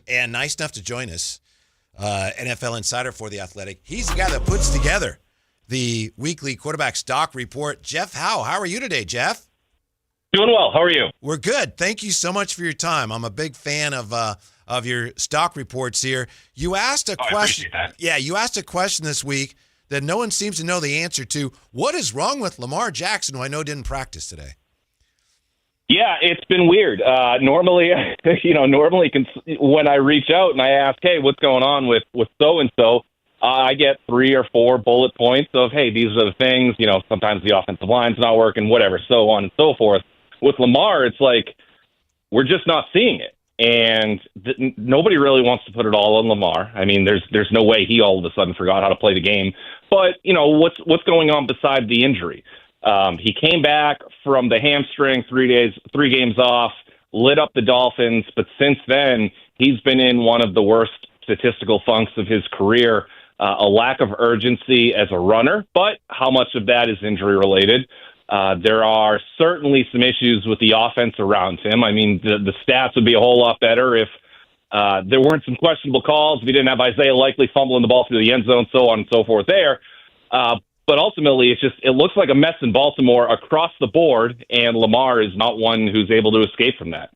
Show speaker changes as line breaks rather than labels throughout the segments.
and nice enough to join us, NFL insider for The Athletic. He's the guy that puts together the weekly quarterback stock report. Jeff Howe, how are you today, Jeff?
Doing well. How are you?
We're good. Thank you so much for your time. I'm a big fan of your stock reports here. You asked a question.
I appreciate that.
Yeah, you asked a question this week that no one seems to know the answer to. What is wrong with Lamar Jackson, who I know didn't practice today?
Yeah, it's been weird. Normally when I reach out and I ask, hey, what's going on with so-and-so, I get 3 or 4 bullet points of, hey, these are the things, sometimes the offensive line's not working, whatever, so on and so forth. With Lamar, it's like we're just not seeing it. And nobody really wants to put it all on Lamar. I mean, there's no way he all of a sudden forgot how to play the game. But, what's going on beside the injury? He came back from the hamstring, 3 games off, lit up the Dolphins. But since then, he's been in one of the worst statistical funks of his career, a lack of urgency as a runner. But how much of that is injury related? There are certainly some issues with the offense around him. I mean, the stats would be a whole lot better if there weren't some questionable calls, if he didn't have Isaiah Likely fumbling the ball through the end zone, so on and so forth there. But ultimately, it looks like a mess in Baltimore across the board, and Lamar is not one who's able to escape from that.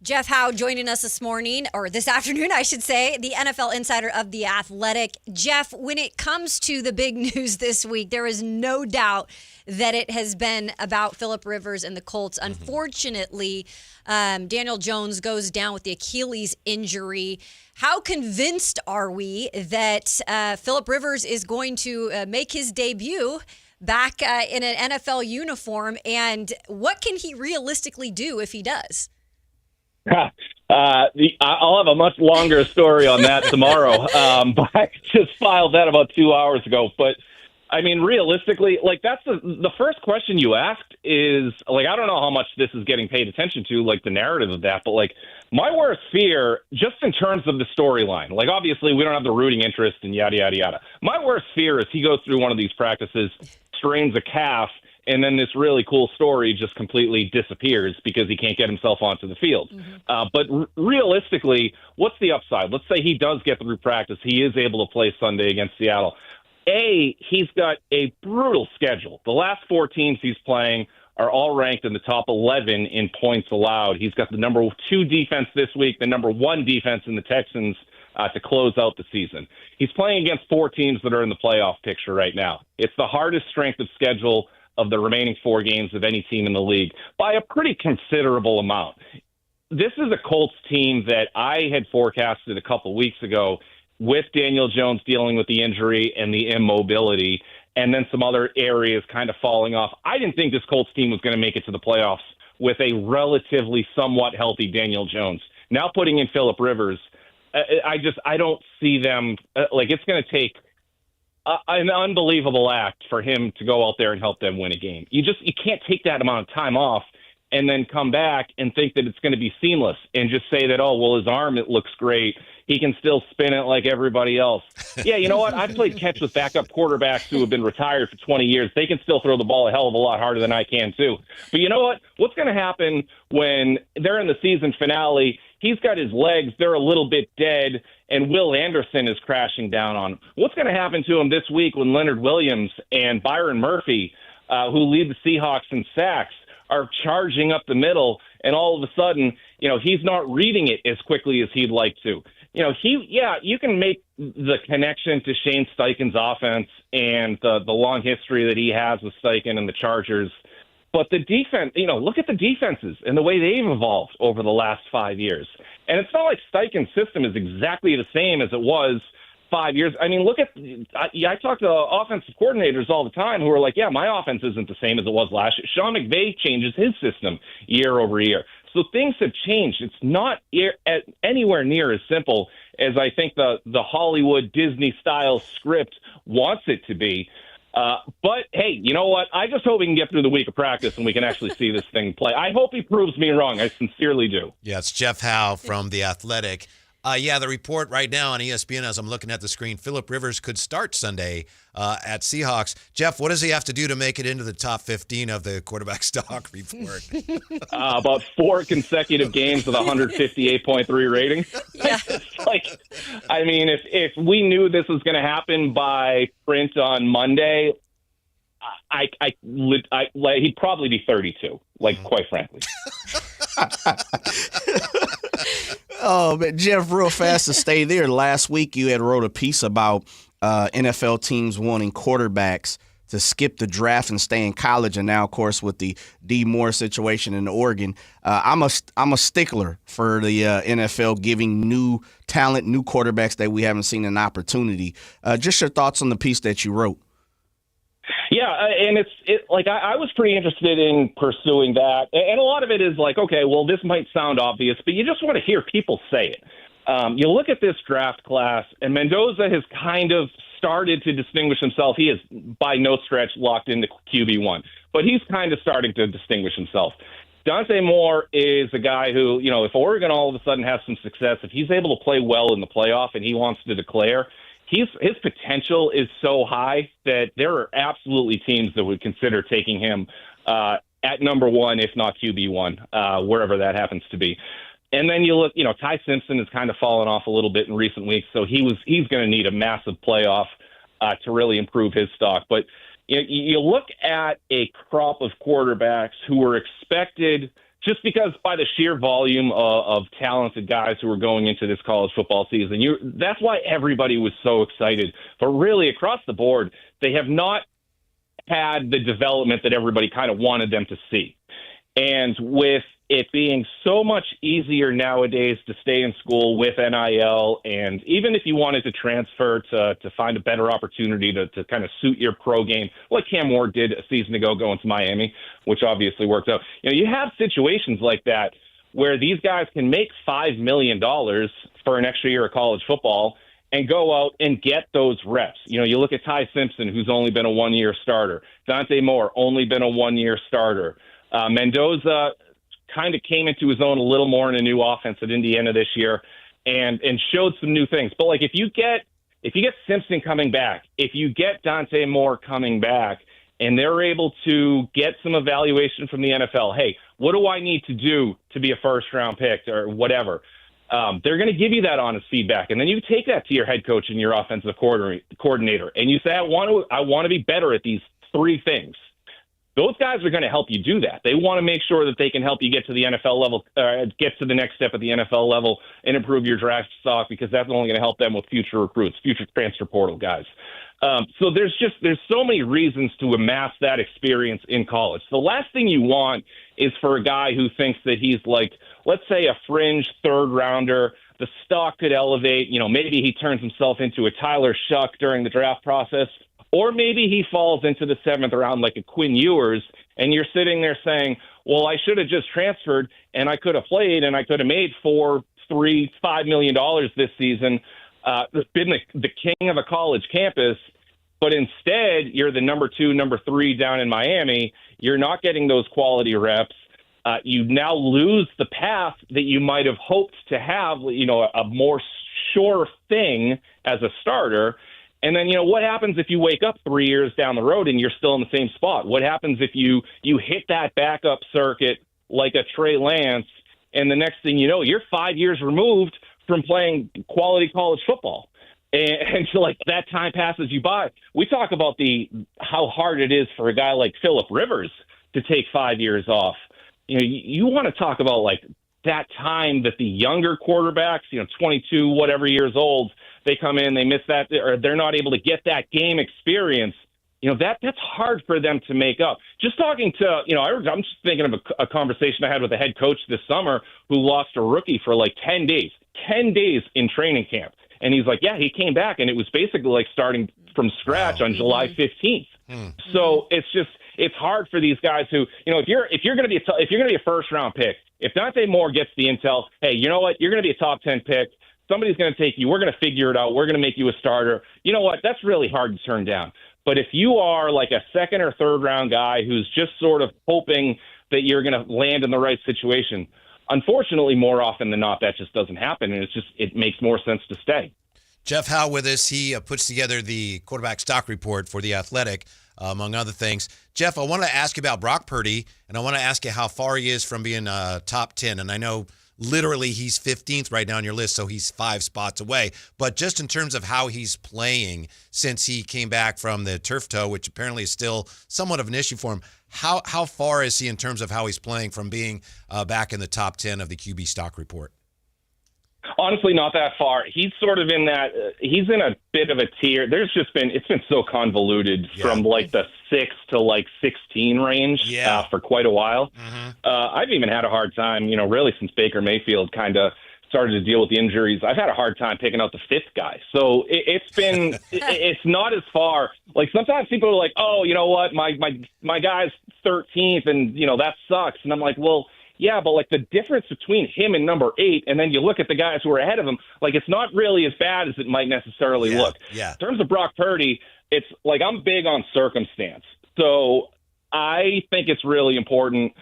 Jeff Howe joining us this morning, or this afternoon, I should say, the NFL insider of The Athletic. Jeff, when it comes to the big news this week, there is no doubt that it has been about Phillip Rivers and the Colts. Unfortunately, Daniel Jones goes down with the Achilles injury. How convinced are we that Phillip Rivers is going to make his debut back in an NFL uniform, and what can he realistically do if he does?
I'll have a much longer story on that tomorrow, but I just filed that about 2 hours ago. But, I mean, realistically, that's the first question you asked is, I don't know how much this is getting paid attention to, the narrative of that, but, my worst fear, just in terms of the storyline, obviously we don't have the rooting interest and yada, yada, yada. My worst fear is he goes through one of these practices, strains a calf, and then this really cool story just completely disappears because he can't get himself onto the field. But realistically, what's the upside? Let's say he does get through practice. He is able to play Sunday against Seattle. He's got a brutal schedule. The last 4 teams he's playing are all ranked in the top 11 in points allowed. He's got the number 2 defense this week, the number 1 defense in the Texans to close out the season. He's playing against 4 teams that are in the playoff picture right now. It's the hardest strength of schedule of the remaining 4 games of any team in the league by a pretty considerable amount. This is a Colts team that I had forecasted a couple weeks ago with Daniel Jones dealing with the injury and the immobility and then some other areas kind of falling off. I didn't think this Colts team was going to make it to the playoffs with a relatively somewhat healthy Daniel Jones. Now putting in Phillip Rivers, I don't see them it's going to take an unbelievable act for him to go out there and help them win a game. You can't take that amount of time off and then come back and think that it's going to be seamless and just say that, his arm, it looks great. He can still spin it like everybody else. Yeah, you know what? I've played catch with backup quarterbacks who have been retired for 20 years. They can still throw the ball a hell of a lot harder than I can, too. But you know what? What's going to happen when they're in the season finale? He's got his legs. They're a little bit dead, and Will Anderson is crashing down on him. What's going to happen to him this week when Leonard Williams and Byron Murphy, who lead the Seahawks in sacks, are charging up the middle, and all of a sudden, he's not reading it as quickly as he'd like to. You can make the connection to Shane Steichen's offense and the long history that he has with Steichen and the Chargers. But the defense, look at the defenses and the way they've evolved over the last 5 years. And it's not like Steichen's system is exactly the same as it was 5 years. I mean, I talk to offensive coordinators all the time who are like, my offense isn't the same as it was last year. Sean McVay changes his system year over year. So things have changed. It's not anywhere near as simple as I think the Hollywood Disney-style script wants it to be. But, hey, you know what? I just hope we can get through the week of practice and we can actually see this thing play. I hope he proves me wrong. I sincerely do.
Yeah, it's Jeff Howe from The Athletic. Yeah, the report right now on ESPN as I'm looking at the screen, Phillip Rivers could start Sunday at Seahawks. Jeff, what does he have to do to make it into the top 15 of the quarterback stock report?
About 4 consecutive games with 158.3 rating.
Yeah.
If we knew this was going to happen by print on Monday, he'd probably be 32, quite frankly.
Oh, but Jeff, real fast to stay there. Last week you had wrote a piece about NFL teams wanting quarterbacks to skip the draft and stay in college, and now, of course, with the D. Moore situation in Oregon, I'm a stickler for the NFL giving new talent, new quarterbacks that we haven't seen an opportunity. Just your thoughts on the piece that you wrote.
Yeah, and I was pretty interested in pursuing that, and a lot of it is okay, well, this might sound obvious, but you just want to hear people say it. You look at this draft class, and Mendoza has kind of started to distinguish himself. He is by no stretch locked into QB1, but he's kind of starting to distinguish himself. Dante Moore is a guy who, if Oregon all of a sudden has some success, if he's able to play well in the playoff and he wants to declare, his potential is so high that there are absolutely teams that would consider taking him at number one, if not QB1, wherever that happens to be. And then you look, Ty Simpson has kind of fallen off a little bit in recent weeks, so he's going to need a massive playoff to really improve his stock. But you look at a crop of quarterbacks who were expected, just because by the sheer volume of talented guys who were going into this college football season, that's why everybody was so excited. But really, across the board, they have not had the development that everybody kind of wanted them to see. And with it being so much easier nowadays to stay in school with NIL, and even if you wanted to transfer to find a better opportunity to kind of suit your pro game, like Cam Ward did a season ago going to Miami, which obviously worked out. You have situations like that where these guys can make $5 million for an extra year of college football and go out and get those reps. You look at Ty Simpson, who's only been a one-year starter. Dante Moore, only been a one-year starter. Mendoza kind of came into his own a little more in a new offense at Indiana this year and showed some new things. But if you get Simpson coming back, if you get Dante Moore coming back, and they're able to get some evaluation from the NFL, hey, what do I need to do to be a first-round pick or whatever? They're going to give you that honest feedback. And then you take that to your head coach and your offensive coordinator, and you say, I want to be better at these three things. Those guys are going to help you do that. They want to make sure that they can help you get to the NFL level, get to the next step at the NFL level and improve your draft stock, because that's only going to help them with future recruits, future transfer portal guys. So there's so many reasons to amass that experience in college. The last thing you want is for a guy who thinks that he's let's say a fringe third rounder, the stock could elevate, maybe he turns himself into a Tyler Shuck during the draft process, or maybe he falls into the seventh round like a Quinn Ewers, and you're sitting there saying, well, I should have just transferred and I could have played and I could have made $4, $3, $5 million this season, been the king of a college campus, but instead you're the number 2, number 3 down in Miami. You're not getting those quality reps. You now lose the path that you might have hoped to have, a more sure thing as a starter. And then, what happens if you wake up 3 years down the road and you're still in the same spot? What happens if you hit that backup circuit like a Trey Lance, and the next thing you know, you're 5 years removed from playing quality college football? And so, that time passes you by. We talk about how hard it is for a guy like Phillip Rivers to take 5 years off. You want to talk about, that time that the younger quarterbacks, 22, whatever years old, they come in, they miss that, or they're not able to get that game experience. That's hard for them to make up. Just talking to, I'm just thinking of a conversation I had with a head coach this summer who lost a rookie for 10 days in training camp. And he's like, yeah, he came back, and it was basically starting from scratch on July 15th. So it's hard for these guys who, if you're going to be a first round pick, if Dante Moore gets the intel, hey, you know what, you're going to be a top 10 pick. Somebody's going to take you. We're going to figure it out. We're going to make you a starter. You know what? That's really hard to turn down. But if you are a second or third round guy who's just sort of hoping that you're going to land in the right situation, unfortunately, more often than not, that just doesn't happen, and it makes more sense to stay.
Jeff Howe with us. He puts together the quarterback stock report for The Athletic, among other things. Jeff, I want to ask you about Brock Purdy, and I want to ask you how far he is from being top 10. And I know literally he's 15th right now on your list, so he's 5 spots away. But just in terms of how he's playing since he came back from the turf toe, which apparently is still somewhat of an issue for him, how far is he in terms of how he's playing from being back in the top 10 of the QB stock report?
Honestly, not that far. He's sort of in that. He's in a bit of a tier. It's been so convoluted from like the 6 to like 16 range for quite a while. I've even had a hard time, really since Baker Mayfield kind of started to deal with the injuries. I've had a hard time picking out the 5th guy. So it's been, it's not as far. Like sometimes people are like, oh, you know what, my guy's 13th, and that sucks. And I'm like, well. Yeah, but like the difference between him and number 8, and then you look at the guys who are ahead of him, like it's not really as bad as it might necessarily look.
Yeah.
In terms of Brock Purdy, it's like I'm big on circumstance. So I think it's really important,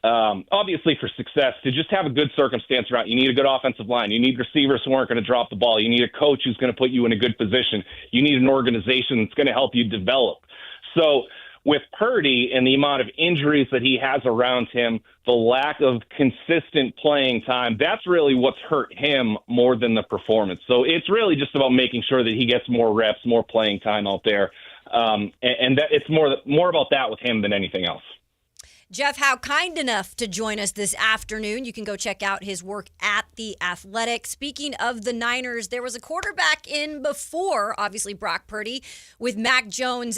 obviously for success, to just have a good circumstance around. You need a good offensive line. You need receivers who aren't going to drop the ball. You need a coach who's going to put you in a good position. You need an organization that's going to help you develop. So with Purdy and the amount of injuries that he has around him, the lack of consistent playing time, that's really what's hurt him more than the performance. So it's really just about making sure that he gets more reps, more playing time out there. And that it's more about that with him than anything else.
Jeff Howe, kind enough to join us this afternoon. You can go check out his work at The Athletic. Speaking of the Niners, there was a quarterback in before, obviously, Brock Purdy with Mac Jones.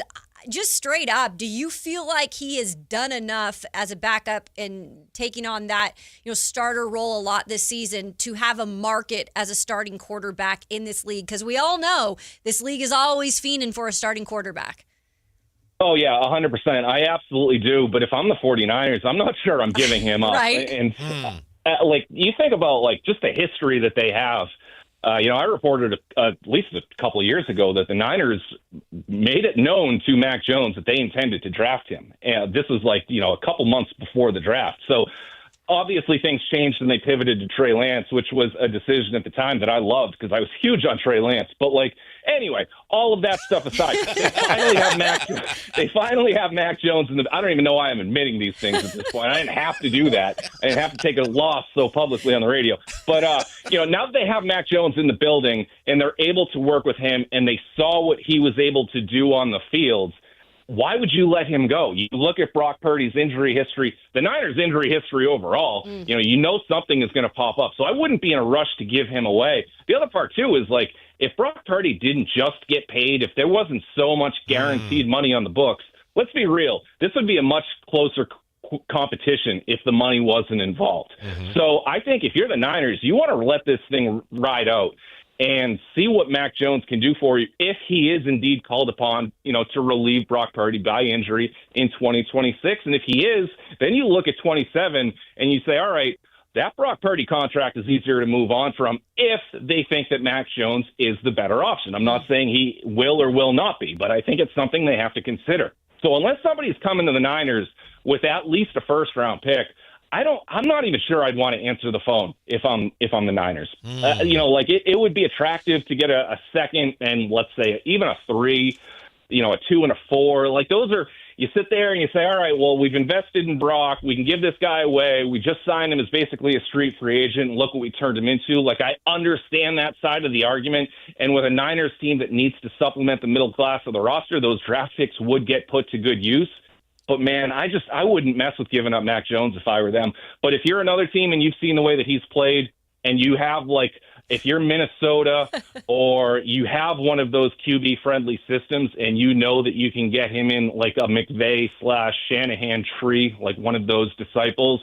Just straight up, do you feel like he has done enough as a backup and taking on that starter role a lot this season to have a market as a starting quarterback in this league? Because we all know this league is always fiending for a starting quarterback.
Oh, yeah, 100%. I absolutely do. But if I'm the 49ers, I'm not sure I'm giving him up.
Right.
And like you think about like just the history that they have. I reported at least a couple of years ago that the Niners made it known to Mac Jones that they intended to draft him. And this was like, a couple months before the draft. So obviously things changed and they pivoted to Trey Lance, which was a decision at the time that I loved because I was huge on Trey Lance. But anyway, all of that stuff aside, they finally have Mac Jones in the. I don't even know why I'm admitting these things at this point. I didn't have to do that. I didn't have to take a loss so publicly on the radio. But now that they have Mac Jones in the building and they're able to work with him and they saw what he was able to do on the field, why would you let him go? You look at Brock Purdy's injury history, the Niners' injury history overall, something is going to pop up. So I wouldn't be in a rush to give him away. The other part, too, is if Brock Purdy didn't just get paid, if there wasn't so much guaranteed money on the books, let's be real, this would be a much closer competition if the money wasn't involved. So I think if you're the Niners, you want to let this thing ride out and see what Mac Jones can do for you if he is indeed called upon, to relieve Brock Purdy by injury in 2026. And if he is, then you look at 27 and you say, all right, that Brock Purdy contract is easier to move on from if they think that Mac Jones is the better option. I'm not saying he will or will not be, but I think it's something they have to consider. So unless somebody's coming to the Niners with at least a first-round pick, I'm not even sure I'd want to answer the phone if I'm the Niners. It would be attractive to get a second and let's say even a 3, a 2 and a 4. Like those are, you sit there and you say, all right, well, we've invested in Brock. We can give this guy away. We just signed him as basically a street free agent. And look what we turned him into. I understand that side of the argument. And with a Niners team that needs to supplement the middle class of the roster, those draft picks would get put to good use. But, man, I wouldn't mess with giving up Mac Jones if I were them. But if you're another team and you've seen the way that he's played and you have, if you're Minnesota or you have one of those QB-friendly systems and you know that you can get him in a McVay/Shanahan tree, like one of those disciples,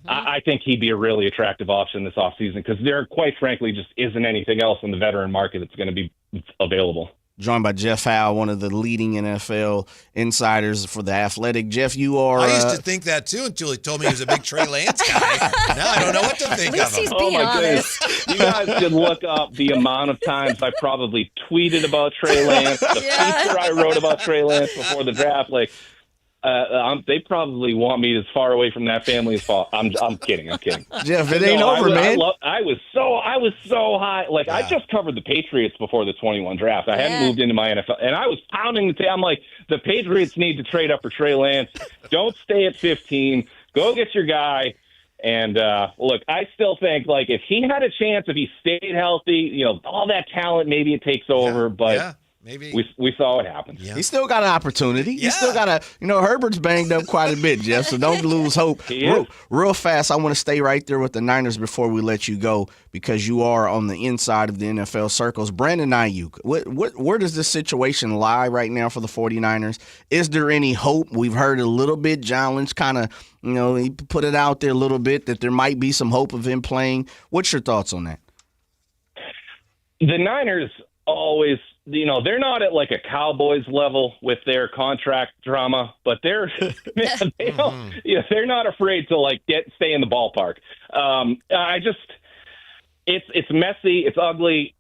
I think he'd be a really attractive option this offseason because there, quite frankly, just isn't anything else in the veteran market that's going to be available.
Joined by Jeff Howe, one of the leading NFL insiders for The Athletic. Jeff, you are...
I used to think that, too, until he told me he was a big Trey Lance guy. Now I don't know what to think of him.
Oh, my goodness.
You guys should look up the amount of times I probably tweeted about Trey Lance, the feature I wrote about Trey Lance before the draft. They probably want me as far away from that family as possible. I'm kidding.
Jeff, it ain't over, man.
I was so high. Like, I just covered the Patriots before the 21 draft. I hadn't moved into my NFL, and I was pounding the table. I'm like, the Patriots need to trade up for Trey Lance. Don't stay at 15. Go get your guy. And look, I still think, like, if he had a chance, if he stayed healthy, all that talent, maybe it takes over. But
maybe
we saw what happened.
Yeah. He's still got an opportunity. He's still got Herbert's banged up quite a bit, Jeff, so don't lose hope. Real fast, I want to stay right there with the Niners before we let you go, because you are on the inside of the NFL circles. Brandon Ayuk, where does this situation lie right now for the 49ers? Is there any hope? We've heard a little bit, John Lynch kind of, he put it out there a little bit that there might be some hope of him playing. What's your thoughts on that?
The Niners always, they're not at like a Cowboys level with their contract drama, but they're they're not afraid to stay in the ballpark. It's messy, it's ugly.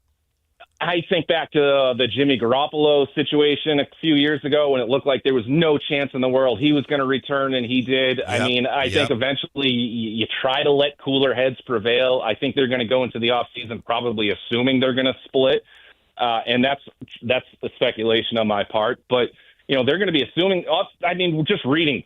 I think back to the Jimmy Garoppolo situation a few years ago when it looked like there was no chance in the world he was going to return, and he did. Yep. I mean, I think eventually you try to let cooler heads prevail. I think they're going to go into the offseason probably assuming they're going to split. And that's the speculation on my part. But, they're going to be assuming, we're just reading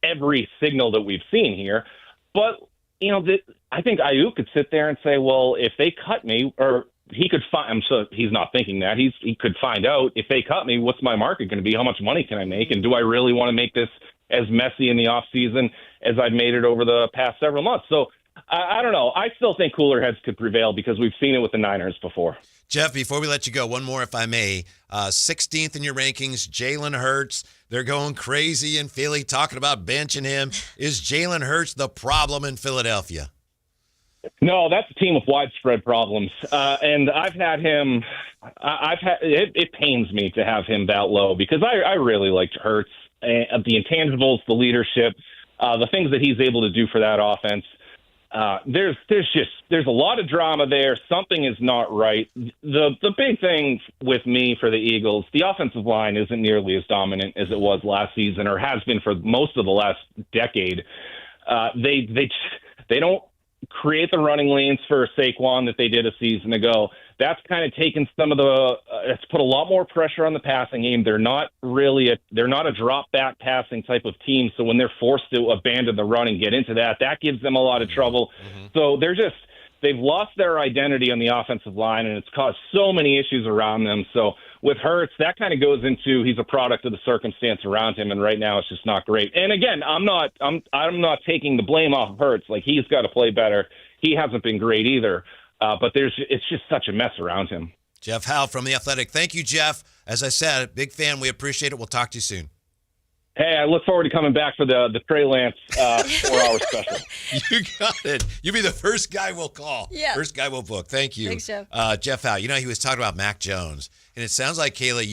every signal that we've seen here. But, I think Ayuk could sit there and say, well, if they cut me, or he could find, I'm sure he's not thinking that. He could find out, if they cut me, what's my market going to be? How much money can I make? And do I really want to make this as messy in the offseason as I've made it over the past several months? So I don't know. I still think cooler heads could prevail because we've seen it with the Niners before.
Jeff, before we let you go, one more if I may. 16th in your rankings, Jalen Hurts. They're going crazy in Philly talking about benching him. Is Jalen Hurts the problem in Philadelphia?
No, that's a team with widespread problems. And I've had him it pains me to have him that low because I really liked Hurts. The intangibles, the leadership, the things that he's able to do for that offense. There's a lot of drama there. Something is not right. The big thing with me for the Eagles, the offensive line isn't nearly as dominant as it was last season or has been for most of the last decade. They don't create the running lanes for Saquon that they did a season ago. That's kind of taken some of it's put a lot more pressure on the passing game. They're not a drop back passing type of team. So when they're forced to abandon the run and get into that gives them a lot of trouble. Mm-hmm. So they've lost their identity on the offensive line, and it's caused so many issues around them. So with Hurts, that kind of goes into he's a product of the circumstance around him, and right now it's just not great. And again, I'm not taking the blame off of Hurts. Like, he's got to play better. He hasn't been great either. But it's just such a mess around him.
Jeff Howe from The Athletic. Thank you, Jeff. As I said, big fan. We appreciate it. We'll talk to you soon.
Hey, I look forward to coming back for the Trey Lance 4-hour special.
You got it. You'll be the first guy we'll call.
Yeah.
First guy we'll book. Thank you.
Thanks, Jeff.
Jeff Howe. He was talking about Mac Jones. And it sounds like, Kayla,